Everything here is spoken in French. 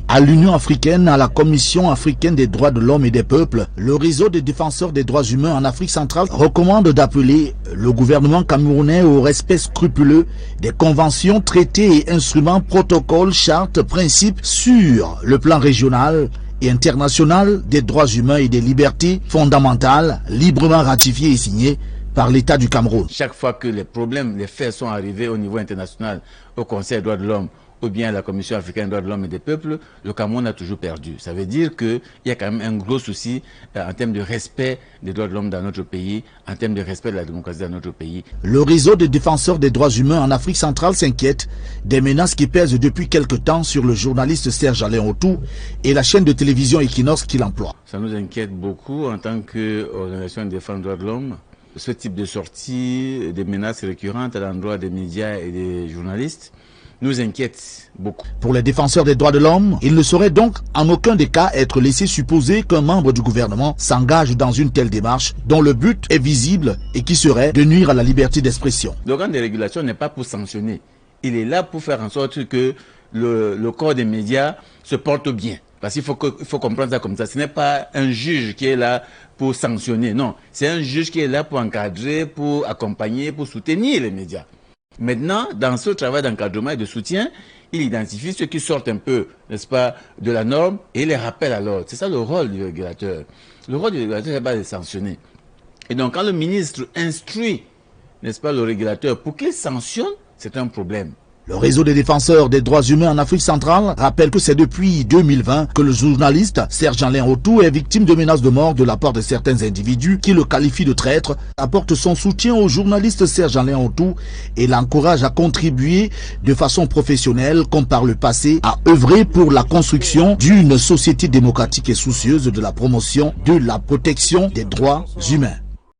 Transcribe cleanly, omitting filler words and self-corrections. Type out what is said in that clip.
À l'Union africaine, à la Commission africaine des droits de l'homme et des peuples, le réseau des défenseurs des droits humains en Afrique centrale recommande d'appeler le gouvernement camerounais au respect scrupuleux des conventions, traités et instruments, protocoles, chartes, principes sur le plan régional et international des droits humains et des libertés fondamentales, librement ratifiés et signés par l'État du Cameroun. Chaque fois que les problèmes, les faits sont arrivés au niveau international, au Conseil des droits de l'homme, ou bien à la Commission africaine des droits de l'homme et des peuples, le Cameroun a toujours perdu. Ça veut dire qu'il y a quand même un gros souci en termes de respect des droits de l'homme dans notre pays, en termes de respect de la démocratie dans notre pays. Le réseau des défenseurs des droits humains en Afrique centrale s'inquiète des menaces qui pèsent depuis quelque temps sur le journaliste Serge Alain Autou et la chaîne de télévision Equinox qu'il emploie. Ça nous inquiète beaucoup en tant qu'organisation de défense des droits de l'homme. Ce type de sortie, des menaces récurrentes à l'endroit des médias et des journalistes nous inquiète beaucoup. Pour les défenseurs des droits de l'homme, il ne saurait donc en aucun des cas être laissé supposer qu'un membre du gouvernement s'engage dans une telle démarche dont le but est visible et qui serait de nuire à la liberté d'expression. L'organe de régulation n'est pas pour sanctionner. Il est là pour faire en sorte que le corps des médias se porte bien. Parce qu'il faut comprendre ça comme ça. Ce n'est pas un juge qui est là pour sanctionner. Non, c'est un juge qui est là pour encadrer, pour accompagner, pour soutenir les médias. Maintenant, dans ce travail d'encadrement et de soutien, il identifie ceux qui sortent un peu, n'est-ce pas, de la norme et les rappelle à l'ordre. C'est ça le rôle du régulateur. Le rôle du régulateur n'est pas de sanctionner. Et donc, quand le ministre instruit, n'est-ce pas, le régulateur pour qu'il sanctionne, c'est un problème. Le réseau des défenseurs des droits humains en Afrique centrale rappelle que c'est depuis 2020 que le journaliste Serge Alain Autou est victime de menaces de mort de la part de certains individus qui le qualifient de traître, apporte son soutien au journaliste Serge Alain Autou et l'encourage à contribuer de façon professionnelle comme par le passé à œuvrer pour la construction d'une société démocratique et soucieuse de la promotion de la protection des droits humains.